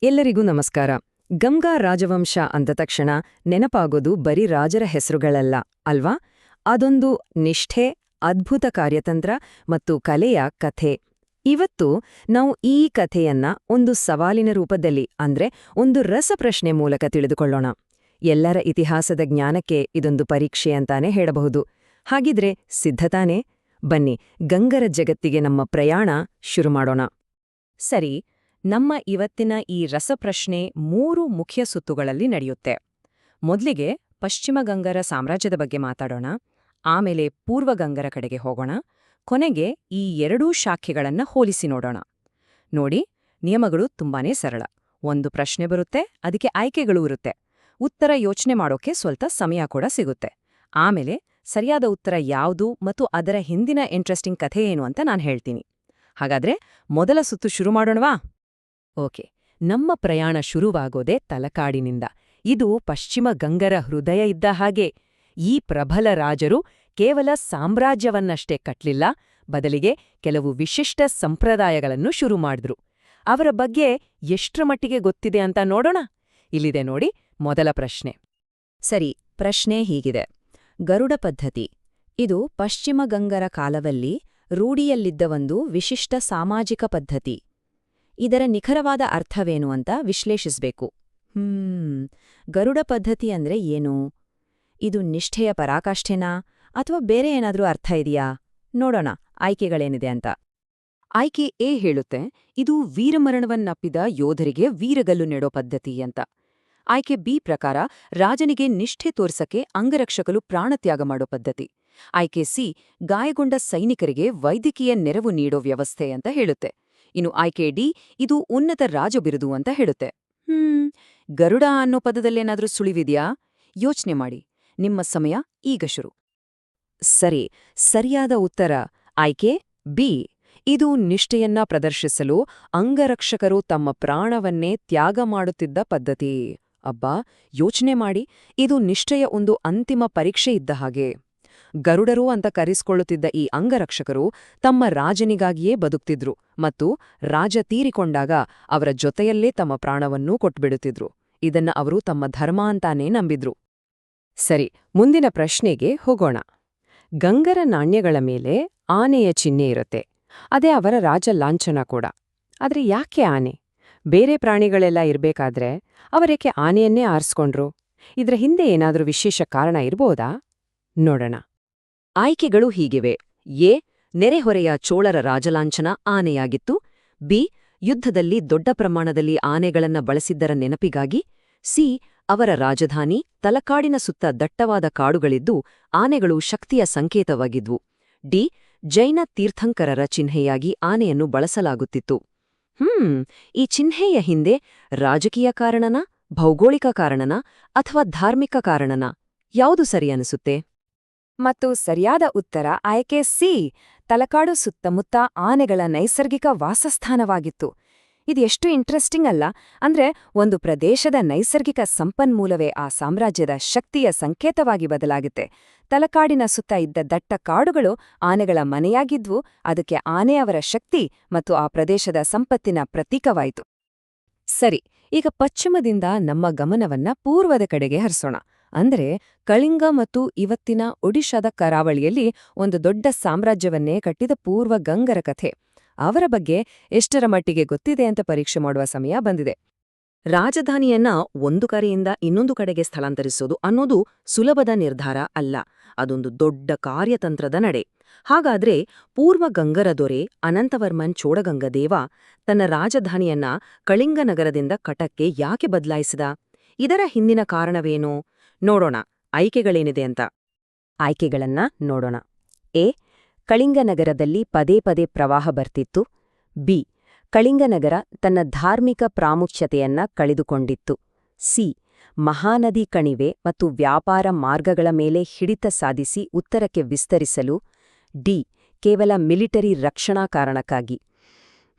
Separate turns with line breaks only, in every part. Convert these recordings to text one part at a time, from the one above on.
ಎಲ್ಲರಿಗೂ ನಮಸ್ಕಾರ. ಗಂಗಾ ರಾಜವಂಶ ಅಂದ ತಕ್ಷಣ ನೆನಪಾಗೋದು ಬರೀ ರಾಜರ ಹೆಸರುಗಳಲ್ಲ ಅಲ್ವಾ? ಅದೊಂದು ನಿಷ್ಠೆ, ಅದ್ಭುತ ಕಾರ್ಯತಂತ್ರ ಮತ್ತು ಕಲೆಯ ಕಥೆ. ಇವತ್ತು ನಾವು ಈ ಕಥೆಯನ್ನ ಒಂದು ಸವಾಲಿನ ರೂಪದಲ್ಲಿ ಅಂದ್ರೆ ಒಂದು ರಸಪ್ರಶ್ನೆ ಮೂಲಕ ತಿಳಿದುಕೊಳ್ಳೋಣ. ಎಲ್ಲರ ಇತಿಹಾಸದ ಜ್ಞಾನಕ್ಕೆ ಇದೊಂದು ಪರೀಕ್ಷೆ ಅಂತಾನೆ ಹೇಳಬಹುದು. ಹಾಗಿದ್ರೆ ಸಿದ್ಧತಾನೇ? ಬನ್ನಿ, ಗಂಗರ ಜಗತ್ತಿಗೆ ನಮ್ಮ ಪ್ರಯಾಣ ಶುರು ಮಾಡೋಣ. ಸರಿ, ನಮ್ಮ ಇವತ್ತಿನ ಈ ರಸಪ್ರಶ್ನೆ 3 ಮುಖ್ಯ ಸುತ್ತುಗಳಲ್ಲಿ ನಡೆಯುತ್ತೆ. ಮೊದಲಿಗೆ ಪಶ್ಚಿಮ ಗಂಗರ ಸಾಮ್ರಾಜ್ಯದ ಬಗ್ಗೆ ಮಾತಾಡೋಣ, ಆಮೇಲೆ ಪೂರ್ವ ಗಂಗರ ಕಡೆಗೆ ಹೋಗೋಣ, ಕೊನೆಗೆ ಈ ಎರಡೂ ಶಾಖೆಗಳನ್ನ ಹೋಲಿಸಿ ನೋಡೋಣ. ನೋಡಿ, ನಿಯಮಗಳು ತುಂಬಾನೇ ಸರಳ. ಒಂದು ಪ್ರಶ್ನೆ ಬರುತ್ತೆ, ಅದಕ್ಕೆ ಆಯ್ಕೆಗಳೂ ಇರುತ್ತೆ. ಉತ್ತರ ಯೋಚನೆ ಮಾಡೋಕೆ ಸ್ವಲ್ಪ ಸಮಯ ಕೂಡ ಸಿಗುತ್ತೆ. ಆಮೇಲೆ ಸರಿಯಾದ ಉತ್ತರ ಯಾವುದು ಮತ್ತು ಅದರ ಹಿಂದಿನ ಇಂಟ್ರೆಸ್ಟಿಂಗ್ ಕಥೆ ಏನು ಅಂತ ನಾನು ಹೇಳ್ತೀನಿ. ಹಾಗಾದ್ರೆ ಮೊದಲ ಸುತ್ತು ಶುರು ಮಾಡೋಣವಾ? ಓಕೆ, ನಮ್ಮ ಪ್ರಯಾಣ ಶುರುವಾಗೋದೇ ತಲಕಾಡಿನಿಂದ. ಇದು ಪಶ್ಚಿಮ ಗಂಗರ ಹೃದಯ ಇದ್ದ ಹಾಗೆ. ಈ ಪ್ರಬಲ ರಾಜರು ಕೇವಲ ಸಾಮ್ರಾಜ್ಯವನ್ನಷ್ಟೇ ಕಟ್ಲಿಲ್ಲ, ಬದಲಿಗೆ ಕೆಲವು ವಿಶಿಷ್ಟ ಸಂಪ್ರದಾಯಗಳನ್ನು ಶುರು ಮಾಡಿದ್ರು. ಅವರ ಬಗ್ಗೆ ಎಷ್ಟ್ರ ಮಟ್ಟಿಗೆ ಗೊತ್ತಿದೆ ಅಂತ ನೋಡೋಣ. ಇಲ್ಲಿದೆ ನೋಡಿ ಮೊದಲ ಪ್ರಶ್ನೆ. ಸರಿ, ಪ್ರಶ್ನೆ ಹೀಗಿದೆ. ಗರುಡ ಪದ್ಧತಿ ಇದು ಪಶ್ಚಿಮ ಗಂಗರ ಕಾಲದಲ್ಲಿ ರೂಢಿಯಲ್ಲಿದ್ದ ಒಂದು ವಿಶಿಷ್ಟ ಸಾಮಾಜಿಕ ಪದ್ಧತಿ. ಇದರ ನಿಖರವಾದ ಅರ್ಥವೇನು ಅಂತ ವಿಶ್ಲೇಷಿಸಬೇಕು. ಗರುಡ ಪದ್ಧತಿ ಅಂದ್ರೆ ಏನು? ಇದು ನಿಷ್ಠೆಯ ಪರಾಕಾಷ್ಠೆನಾ ಅಥವಾ ಬೇರೆ ಏನಾದ್ರೂ ಅರ್ಥ ಇದೆಯಾ? ನೋಡೋಣ ಆಯ್ಕೆಗಳೇನಿದೆ ಅಂತ. ಆಯ್ಕೆ ಎ ಹೇಳುತ್ತೆ, ಇದು ವೀರಮರಣವನ್ನಪ್ಪಿದ ಯೋಧರಿಗೆ ವೀರಗಲ್ಲು ನೆಡೋ ಪದ್ಧತಿ ಅಂತ. ಆಯ್ಕೆ ಬಿ ಪ್ರಕಾರ ರಾಜನಿಗೆ ನಿಷ್ಠೆ ತೋರ್ಸಕ್ಕೆ ಅಂಗರಕ್ಷಕರು ಪ್ರಾಣತ್ಯಾಗ ಮಾಡೋ ಪದ್ಧತಿ. ಆಯ್ಕೆ ಸಿ ಗಾಯಗೊಂಡ ಸೈನಿಕರಿಗೆ ವೈದ್ಯಕೀಯ ನೆರವು ನೀಡೋ ವ್ಯವಸ್ಥೆ ಅಂತ ಹೇಳುತ್ತೆ. ಇನ್ನು ಆಯ್ಕೆ ಡಿ ಇದು ಉನ್ನತ ರಾಜಬಿರುದು ಅಂತ ಹೇಳುತ್ತೆ. ಗರುಡ ಅನ್ನೋ ಪದದಲ್ಲೇನಾದ್ರೂ ಸುಳಿವಿದ್ಯಾ? ಯೋಚನೆ ಮಾಡಿ. ನಿಮ್ಮ ಸಮಯ ಈಗ ಶುರು. ಸರಿ, ಸರಿಯಾದ ಉತ್ತರ ಆಯ್ಕೆ ಬಿ. ಇದು ನಿಷ್ಠೆಯನ್ನ ಪ್ರದರ್ಶಿಸಲು ಅಂಗರಕ್ಷಕರು ತಮ್ಮ ಪ್ರಾಣವನ್ನೇ ತ್ಯಾಗ ಮಾಡುತ್ತಿದ್ದ ಪದ್ಧತಿ. ಅಬ್ಬಾ, ಯೋಚನೆ ಮಾಡಿ, ಇದು ನಿಷ್ಠೆಯ ಒಂದು ಅಂತಿಮ ಪರೀಕ್ಷೆ ಇದ್ದ ಹಾಗೆ. ಗರುಡರು ಅಂತ ಕರೆಸಿಕೊಳ್ಳುತ್ತಿದ್ದ ಈ ಅಂಗರಕ್ಷಕರು ತಮ್ಮ ರಾಜನಿಗಾಗಿಯೇ ಬದುಕ್ತಿದ್ರು ಮತ್ತು ರಾಜ ತೀರಿಕೊಂಡಾಗ ಅವರ ಜೊತೆಯಲ್ಲೇ ತಮ್ಮ ಪ್ರಾಣವನ್ನೂ ಕೊಟ್ಬಿಡುತ್ತಿದ್ರು. ಇದನ್ನ ಅವರು ತಮ್ಮ ಧರ್ಮ ಅಂತಾನೇ ನಂಬಿದ್ರು. ಸರಿ, ಮುಂದಿನ ಪ್ರಶ್ನೆಗೆ ಹೋಗೋಣ. ಗಂಗರ ನಾಣ್ಯಗಳ ಮೇಲೆ ಆನೆಯ ಚಿಹ್ನೆ ಇರುತ್ತೆ. ಅದೇ ಅವರ ರಾಜ ಲಾಂಛನ ಕೂಡ. ಆದ್ರೆ ಯಾಕೆ ಆನೆ? ಬೇರೆ ಪ್ರಾಣಿಗಳೆಲ್ಲ ಇರ್ಬೇಕಾದ್ರೆ ಅವರೇಕೆ ಆನೆಯನ್ನೇ ಆರಿಸ್ಕೊಂಡ್ರು? ಇದ್ರ ಹಿಂದೆ ಏನಾದ್ರೂ ವಿಶೇಷ ಕಾರಣ ಇರ್ಬೋದಾ? ನೋಡೋಣ. ಆಯ್ಕೆಗಳು ಹೀಗಿವೆ. ಎ ನೆರೆಹೊರೆಯ ಚೋಳರ ರಾಜಲಾಂಛನ ಆನೆಯಾಗಿತ್ತು. ಬಿ ಯುದ್ಧದಲ್ಲಿ ದೊಡ್ಡ ಪ್ರಮಾಣದಲ್ಲಿ ಆನೆಗಳನ್ನ ಬಳಸಿದ್ದರ ನೆನಪಿಗಾಗಿ. ಸಿ ಅವರ ರಾಜಧಾನಿ ತಲಕಾಡಿನ ಸುತ್ತ ದಟ್ಟವಾದ ಕಾಡುಗಳಿದ್ದು ಆನೆಗಳು ಶಕ್ತಿಯ ಸಂಕೇತವಾಗಿದ್ವು. ಡಿ ಜೈನ ತೀರ್ಥಂಕರರ ಚಿಹ್ನೆಯಾಗಿ ಆನೆಯನ್ನು ಬಳಸಲಾಗುತ್ತಿತ್ತು. ಈ ಚಿಹ್ನೆಯ ಹಿಂದೆ ರಾಜಕೀಯ ಕಾರಣನಾ, ಭೌಗೋಳಿಕ ಕಾರಣನಾ ಅಥವಾ ಧಾರ್ಮಿಕ ಕಾರಣನಾ? ಯಾವುದು ಸರಿ ಅನಿಸುತ್ತೆ? ಮತ್ತು ಸರಿಯಾದ ಉತ್ತರ ಆಯ್ಕೆ ಸಿ. ತಲಕಾಡು ಸುತ್ತಮುತ್ತ ಆನೆಗಳ ನೈಸರ್ಗಿಕ ವಾಸಸ್ಥಾನವಾಗಿತ್ತು. ಇದು ಎಷ್ಟು ಇಂಟ್ರೆಸ್ಟಿಂಗ್ ಅಲ್ಲ? ಅಂದ್ರೆ ಒಂದು ಪ್ರದೇಶದ ನೈಸರ್ಗಿಕ ಸಂಪನ್ಮೂಲವೇ ಆ ಸಾಮ್ರಾಜ್ಯದ ಶಕ್ತಿಯ ಸಂಕೇತವಾಗಿ ಬದಲಾಗುತ್ತೆ. ತಲಕಾಡಿನ ಸುತ್ತ ಇದ್ದ ದಟ್ಟ ಕಾಡುಗಳು ಆನೆಗಳ ಮನೆಯಾಗಿದ್ವು. ಅದಕ್ಕೆ ಆನೆ ಅವರ ಶಕ್ತಿ ಮತ್ತು ಆ ಪ್ರದೇಶದ ಸಂಪತ್ತಿನ ಪ್ರತೀಕವಾಯಿತು. ಸರಿ, ಈಗ ಪಶ್ಚಿಮದಿಂದ ನಮ್ಮ ಗಮನವನ್ನ ಪೂರ್ವದ ಕಡೆಗೆ ಹರಿಸೋಣ. ಅಂದ್ರೆ ಕಳಿಂಗ ಮತ್ತು ಇವತ್ತಿನ ಒಡಿಶಾದ ಕರಾವಳಿಯಲ್ಲಿ ಒಂದು ದೊಡ್ಡ ಸಾಮ್ರಾಜ್ಯವನ್ನೇ ಕಟ್ಟಿದ ಪೂರ್ವ ಗಂಗರ ಕಥೆ. ಅವರ ಬಗ್ಗೆ ಎಷ್ಟರ ಮಟ್ಟಿಗೆ ಗೊತ್ತಿದೆ ಅಂತ ಪರೀಕ್ಷೆ ಮಾಡುವ ಸಮಯ ಬಂದಿದೆ. ರಾಜಧಾನಿಯನ್ನ ಒಂದು ಕಡೆಯಿಂದ ಇನ್ನೊಂದು ಕಡೆಗೆ ಸ್ಥಳಾಂತರಿಸೋದು ಅನ್ನೋದು ಸುಲಭದ ನಿರ್ಧಾರ ಅಲ್ಲ. ಅದೊಂದು ದೊಡ್ಡ ಕಾರ್ಯತಂತ್ರದ ನಡೆ. ಹಾಗಾದ್ರೆ ಪೂರ್ವ ಗಂಗರ ದೊರೆ ಅನಂತವರ್ಮನ್ ಚೋಡಗಂಗದೇವ ತನ್ನ ರಾಜಧಾನಿಯನ್ನ ಕಳಿಂಗ ನಗರದಿಂದ ಕಟಕ್ಗೆ ಯಾಕೆ ಬದಲಾಯಿಸಿದ? ಇದರ ಹಿಂದಿನ ಕಾರಣವೇನು? ನೋಡೋಣ ಆಯ್ಕೆಗಳೇನಿದೆ ಅಂತ. ಆಯ್ಕೆಗಳನ್ನ ನೋಡೋಣ. ಎ ಕಳಿಂಗನಗರದಲ್ಲಿ ಪದೇ ಪದೇ ಪ್ರವಾಹ ಬರ್ತಿತ್ತು. ಬಿ ಕಳಿಂಗನಗರ ತನ್ನ ಧಾರ್ಮಿಕ ಪ್ರಾಮುಖ್ಯತೆಯನ್ನ ಕಳೆದುಕೊಂಡಿತ್ತು. ಸಿ ಮಹಾನದಿ ಕಣಿವೆ ಮತ್ತು ವ್ಯಾಪಾರ ಮಾರ್ಗಗಳ ಮೇಲೆ ಹಿಡಿತ ಸಾಧಿಸಿ ಉತ್ತರಕ್ಕೆ ವಿಸ್ತರಿಸಲು. ಡಿ ಕೇವಲ ಮಿಲಿಟರಿ ರಕ್ಷಣಾ ಕಾರಣಕ್ಕಾಗಿ.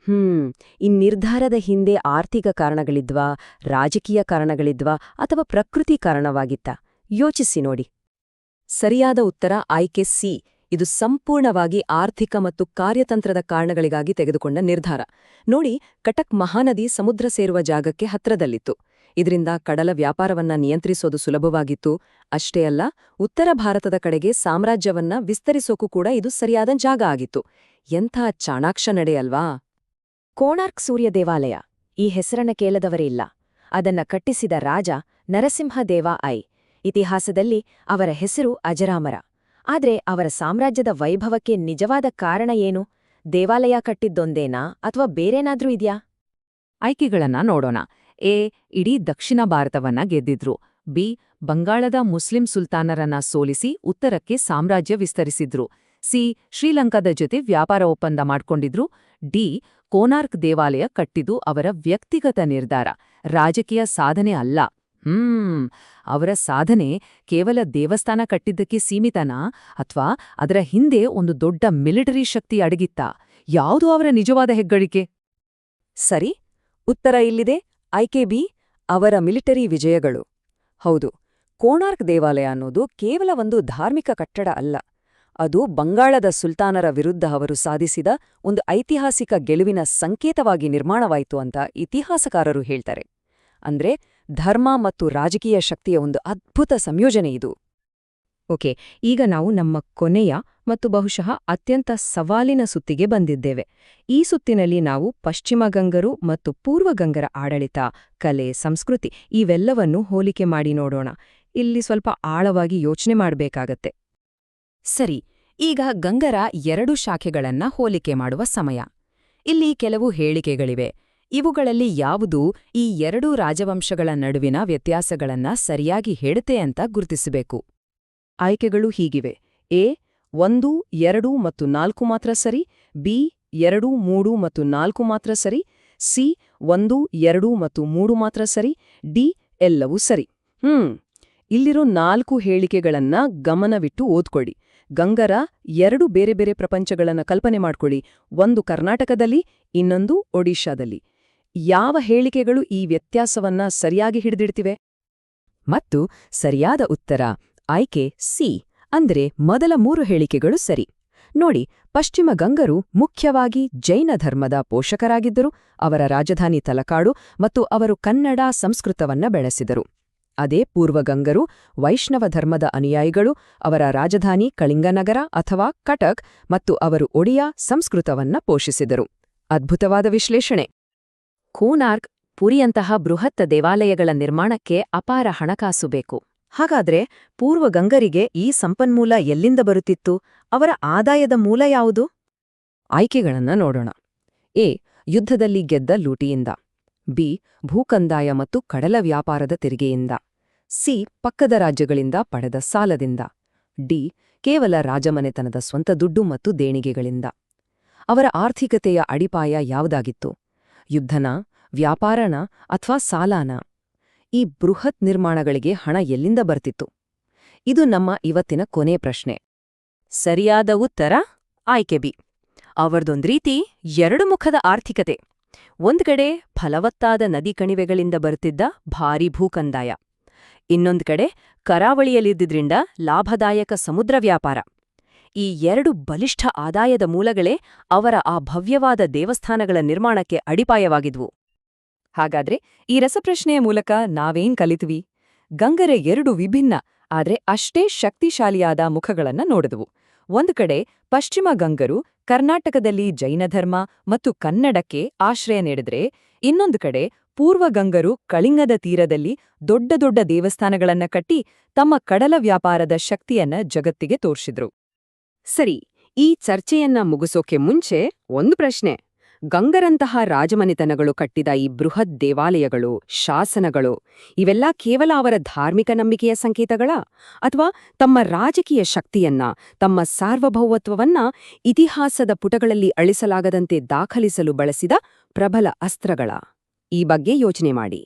ಈ ನಿರ್ಧಾರದ ಹಿಂದೆ ಆರ್ಥಿಕ ಕಾರಣಗಳಿದ್ವಾ, ರಾಜಕೀಯ ಕಾರಣಗಳಿದ್ವಾ ಅಥವಾ ಪ್ರಕೃತಿ ಕಾರಣವಾಗಿತ್ತಾ? ಯೋಚಿಸಿ ನೋಡಿ. ಸರಿಯಾದ ಉತ್ತರ ಆಯ್ಕೆ ಸಿ. ಇದು ಸಂಪೂರ್ಣವಾಗಿ ಆರ್ಥಿಕ ಮತ್ತು ಕಾರ್ಯತಂತ್ರದ ಕಾರಣಗಳಿಗಾಗಿ ತೆಗೆದುಕೊಂಡ ನಿರ್ಧಾರ. ನೋಡಿ, ಕಟಕ್ ಮಹಾನದಿ ಸಮುದ್ರ ಸೇರುವ ಜಾಗಕ್ಕೆ ಹತ್ರದಲ್ಲಿತ್ತು. ಇದರಿಂದ ಕಡಲ ವ್ಯಾಪಾರವನ್ನ ನಿಯಂತ್ರಿಸೋದು ಸುಲಭವಾಗಿತ್ತು. ಅಷ್ಟೇ ಅಲ್ಲ, ಉತ್ತರ ಭಾರತದ ಕಡೆಗೆ ಸಾಮ್ರಾಜ್ಯವನ್ನ ವಿಸ್ತರಿಸೋಕು ಕೂಡ ಇದು ಸರಿಯಾದ ಜಾಗ ಆಗಿತ್ತು. ಎಂಥ ಚಾಣಾಕ್ಷ ನಡೆಯಲ್ವಾ?
ಕೋಣಾರ್ಕ್ ಸೂರ್ಯ ದೇವಾಲಯ ಈ ಹೆಸರನ್ನ ಕೇಳದವರೇ ಇಲ್ಲ. ಅದನ್ನ ಕಟ್ಟಿಸಿದ ರಾಜ ನರಸಿಂಹದೇವ ಐ. ಇತಿಹಾಸದಲ್ಲಿ ಅವರ ಹೆಸರು ಅಜರಾಮರ. ಆದ್ರೆ ಅವರ ಸಾಮ್ರಾಜ್ಯದ ವೈಭವಕ್ಕೆ ನಿಜವಾದ ಕಾರಣ ಏನು? ದೇವಾಲಯ ಕಟ್ಟಿದ್ದೊಂದೇನಾ ಅಥವಾ ಬೇರೇನಾದ್ರೂ ಇದ್ಯಾ?
ಆಯ್ಕೆಗಳನ್ನ ನೋಡೋಣ. ಎ. ಇಡೀ ದಕ್ಷಿಣ ಭಾರತವನ್ನ ಗೆದ್ದಿದ್ರು. ಬಿ. ಬಂಗಾಳದ ಮುಸ್ಲಿಂ ಸುಲ್ತಾನರನ್ನ ಸೋಲಿಸಿ ಉತ್ತರಕ್ಕೆ ಸಾಮ್ರಾಜ್ಯ ವಿಸ್ತರಿಸಿದ್ರು. ಸಿ. ಶ್ರೀಲಂಕಾದ ಜೊತೆ ವ್ಯಾಪಾರ ಒಪ್ಪಂದ ಮಾಡ್ಕೊಂಡಿದ್ರು. ಡಿ. ಕೋನಾರ್ಕ್ ದೇವಾಲಯ ಕಟ್ಟಿದ್ದು ಅವರ ವ್ಯಕ್ತಿಗತ ನಿರ್ಧಾರ, ರಾಜಕೀಯ ಸಾಧನೆ ಅಲ್ಲ. ಅವರ ಸಾಧನೆ ಕೇವಲ ದೇವಸ್ಥಾನ ಕಟ್ಟಿದ್ದಕ್ಕೆ ಸೀಮಿತನಾ ಅಥವಾ ಅದರ ಹಿಂದೆ ಒಂದು ದೊಡ್ಡ ಮಿಲಿಟರಿ ಶಕ್ತಿ ಅಡಗಿತ್ತಾ? ಯಾವುದು ಅವರ ನಿಜವಾದ ಹೆಗ್ಗಳಿಕೆ? ಸರಿ, ಉತ್ತರ ಇಲ್ಲಿದೆ. ಆಯ್ಕೆ ಬಿ, ಅವರ ಮಿಲಿಟರಿ ವಿಜಯಗಳು. ಹೌದು, ಕೋಣಾರ್ಕ್ ದೇವಾಲಯ ಅನ್ನೋದು ಕೇವಲ ಒಂದು ಧಾರ್ಮಿಕ ಕಟ್ಟಡ ಅಲ್ಲ. ಅದು ಬಂಗಾಳದ ಸುಲ್ತಾನರ ವಿರುದ್ಧ ಅವರು ಸಾಧಿಸಿದ ಒಂದು ಐತಿಹಾಸಿಕ ಗೆಲುವಿನ ಸಂಕೇತವಾಗಿ ನಿರ್ಮಾಣವಾಯಿತು ಅಂತ ಇತಿಹಾಸಕಾರರು ಹೇಳ್ತಾರೆ. ಅಂದ್ರೆ ಧರ್ಮ ಮತ್ತು ರಾಜಕೀಯ ಶಕ್ತಿಯ ಒಂದು ಅದ್ಭುತ ಸಂಯೋಜನೆ ಇದು. ಓಕೆ, ಈಗ ನಾವು ನಮ್ಮ ಕೊನೆಯ ಮತ್ತು ಬಹುಶಃ ಅತ್ಯಂತ ಸವಾಲಿನ ಸುತ್ತಿಗೆ ಬಂದಿದ್ದೇವೆ. ಈ ಸುತ್ತಿನಲ್ಲಿ ನಾವು ಪಶ್ಚಿಮ ಗಂಗರು ಮತ್ತು ಪೂರ್ವ ಗಂಗರ ಆಡಳಿತ, ಕಲೆ, ಸಂಸ್ಕೃತಿ ಇವೆಲ್ಲವನ್ನೂ ಹೋಲಿಕೆ ಮಾಡಿ ನೋಡೋಣ. ಇಲ್ಲಿ ಸ್ವಲ್ಪ ಆಳವಾಗಿ ಯೋಚನೆ ಮಾಡಬೇಕಾಗತ್ತೆ. ಸರಿ, ಈಗ ಗಂಗರ 2 ಶಾಖೆಗಳನ್ನ ಹೋಲಿಕೆ ಮಾಡುವ ಸಮಯ. ಇಲ್ಲಿ ಕೆಲವು ಹೇಳಿಕೆಗಳಿವೆ. ಇವುಗಳಲ್ಲಿ ಯಾವುದು ಈ 2 ರಾಜವಂಶಗಳ ನಡುವಿನ ವ್ಯತ್ಯಾಸಗಳನ್ನ ಸರಿಯಾಗಿ ಹೇಳುತ್ತೆ ಅಂತ ಗುರುತಿಸಬೇಕು. ಆಯ್ಕೆಗಳು ಹೀಗಿವೆ. ಎ. 1, 2 ಮತ್ತು 4 ಮಾತ್ರ ಸರಿ. ಬಿ. 2, 3 ಮತ್ತು 4 ಮಾತ್ರ ಸರಿ. ಸಿ. 1, 2 ಮತ್ತು 3 ಮಾತ್ರ ಸರಿ. ಡಿ. ಎಲ್ಲವೂ ಸರಿ. ಇಲ್ಲಿರೋ 4 ಹೇಳಿಕೆಗಳನ್ನ ಗಮನವಿಟ್ಟು ಓದ್ಕೊಳ್ಳಿ. ಗಂಗರ 2 ಬೇರೆ ಬೇರೆ ಪ್ರಪಂಚಗಳನ್ನ ಕಲ್ಪನೆ ಮಾಡ್ಕೊಳ್ಳಿ. ಒಂದು ಕರ್ನಾಟಕದಲ್ಲಿ, ಇನ್ನೊಂದು ಒಡಿಶಾದಲ್ಲಿ. ಯಾವ ಹೇಳಿಕೆಗಳು ಈ ವ್ಯತ್ಯಾಸವನ್ನ ಸರಿಯಾಗಿ ಹಿಡಿದಿಡ್ತಿವೆ? ಮತ್ತು ಸರಿಯಾದ ಉತ್ತರ ಆಯ್ಕೆ ಸಿ, ಅಂದ್ರೆ ಮೊದಲ 3 ಹೇಳಿಕೆಗಳು ಸರಿ. ನೋಡಿ, ಪಶ್ಚಿಮ ಗಂಗರು ಮುಖ್ಯವಾಗಿ ಜೈನ ಧರ್ಮದ ಪೋಷಕರಾಗಿದ್ದರು. ಅವರ ರಾಜಧಾನಿ ತಲಕಾಡು ಮತ್ತು ಅವರು ಕನ್ನಡ ಸಂಸ್ಕೃತವನ್ನ ಬೆಳೆಸಿದರು. ಅದೇ ಪೂರ್ವಗಂಗರು ವೈಷ್ಣವ ಧರ್ಮದ ಅನುಯಾಯಿಗಳು. ಅವರ ರಾಜಧಾನಿ ಕಳಿಂಗನಗರ ಅಥವಾ ಕಟಕ್ ಮತ್ತು ಅವರು ಒಡಿಯಾ ಸಂಸ್ಕೃತವನ್ನ ಪೋಷಿಸಿದರು. ಅದ್ಭುತವಾದ ವಿಶ್ಲೇಷಣೆ. ಕೋನಾರ್ಕ್, ಪುರಿಯಂತಹ ಬೃಹತ್ ದೇವಾಲಯಗಳ ನಿರ್ಮಾಣಕ್ಕೆ ಅಪಾರ ಹಣಕಾಸು ಬೇಕು. ಹಾಗಾದ್ರೆ ಪೂರ್ವಗಂಗರಿಗೆ ಈ ಸಂಪನ್ಮೂಲ ಎಲ್ಲಿಂದ ಬರುತ್ತಿತ್ತು? ಅವರ ಆದಾಯದ ಮೂಲ ಯಾವುದು? ಆಯ್ಕೆಗಳನ್ನ ನೋಡೋಣ. ಎ. ಯುದ್ಧದಲ್ಲಿ ಗೆದ್ದ ಲೂಟಿಯಿಂದ. ಬಿ. ಭೂಕಂದಾಯ ಮತ್ತು ಕಡಲ ವ್ಯಾಪಾರದ ತೆರಿಗೆಯಿಂದ. ಸಿ. ಪಕ್ಕದ ರಾಜ್ಯಗಳಿಂದ ಪಡೆದ ಸಾಲದಿಂದ. ಡಿ. ಕೇವಲ ರಾಜಮನೆತನದ ಸ್ವಂತ ದುಡ್ಡು ಮತ್ತು ದೇಣಿಗೆಗಳಿಂದ. ಅವರ ಆರ್ಥಿಕತೆಯ ಅಡಿಪಾಯ ಯಾವುದಾಗಿತ್ತು? ಯುದ್ಧನ, ವ್ಯಾಪಾರನ ಅಥವಾ ಸಾಲಾನ? ಈ ಬೃಹತ್ ನಿರ್ಮಾಣಗಳಿಗೆ ಹಣ ಎಲ್ಲಿಂದ ಬರ್ತಿತ್ತು? ಇದು ನಮ್ಮ ಇವತ್ತಿನ ಕೊನೆ ಪ್ರಶ್ನೆ. ಸರಿಯಾದ ಉತ್ತರ ಆಯ್ಕೆ ಬಿ. ಅವರದೊಂದು ರೀತಿ 2 ಮುಖದ ಆರ್ಥಿಕತೆ. ಒಂದ್ ಕಡೆ ಫಲವತ್ತಾದ ನದಿ ಕಣಿವೆಗಳಿಂದ ಬರುತ್ತಿದ್ದ ಭಾರೀ ಭೂಕಂದಾಯ, ಇನ್ನೊಂದು ಕಡೆ ಕರಾವಳಿಯಲ್ಲಿದ್ದಿದ್ರಿಂದ ಲಾಭದಾಯಕ ಸಮುದ್ರ ವ್ಯಾಪಾರ. ಈ 2 ಬಲಿಷ್ಠ ಆದಾಯದ ಮೂಲಗಳೇ ಅವರ ಆ ಭವ್ಯವಾದ ದೇವಸ್ಥಾನಗಳ ನಿರ್ಮಾಣಕ್ಕೆ ಅಡಿಪಾಯವಾಗಿದ್ವು. ಹಾಗಾದ್ರೆ ಈ ರಸಪ್ರಶ್ನೆಯ ಮೂಲಕ ನಾವೇನ್ ಕಲಿತ್ವಿ? ಗಂಗರ 2 ವಿಭಿನ್ನ ಆದ್ರೆ ಅಷ್ಟೇ ಶಕ್ತಿಶಾಲಿಯಾದ ಮುಖಗಳನ್ನ ನೋಡಿದವು. ಒಂದು ಕಡೆ ಪಶ್ಚಿಮ ಗಂಗರು ಕರ್ನಾಟಕದಲ್ಲಿ ಜೈನಧರ್ಮ ಮತ್ತು ಕನ್ನಡಕ್ಕೆ ಆಶ್ರಯ ನೀಡಿದ್ರೆ, ಇನ್ನೊಂದು ಕಡೆ ಪೂರ್ವಗಂಗರು ಕಳಿಂಗದ ತೀರದಲ್ಲಿ ದೊಡ್ಡ ದೊಡ್ಡ ದೇವಸ್ಥಾನಗಳನ್ನ ಕಟ್ಟಿ ತಮ್ಮ ಕಡಲ ವ್ಯಾಪಾರದ ಶಕ್ತಿಯನ್ನ ಜಗತ್ತಿಗೆ ತೋರ್ಸಿದ್ರು. ಸರಿ, ಈ ಚರ್ಚೆಯನ್ನ ಮುಗಿಸೋಕೆ ಮುಂಚೆ ಒಂದು ಪ್ರಶ್ನೆ. ಗಂಗರಂತಹ ರಾಜಮನೆತನಗಳು ಕಟ್ಟಿದ ಈ ಬೃಹತ್ ದೇವಾಲಯಗಳು, ಶಾಸನಗಳು ಇವೆಲ್ಲ ಕೇವಲ ಅವರ ಧಾರ್ಮಿಕ ನಂಬಿಕೆಯ ಸಂಕೇತಗಳಾ? ಅಥವಾ ತಮ್ಮ ರಾಜಕೀಯ ಶಕ್ತಿಯನ್ನ, ತಮ್ಮ ಸಾರ್ವಭೌಮತ್ವವನ್ನ ಇತಿಹಾಸದ ಪುಟಗಳಲ್ಲಿ ಅಳಿಸಲಾಗದಂತೆ ದಾಖಲಿಸಲು ಬಳಸಿದ ಪ್ರಬಲ ಅಸ್ತ್ರಗಳಾ? ಈ ಬಗ್ಗೆ ಯೋಚನೆ ಮಾಡಿ.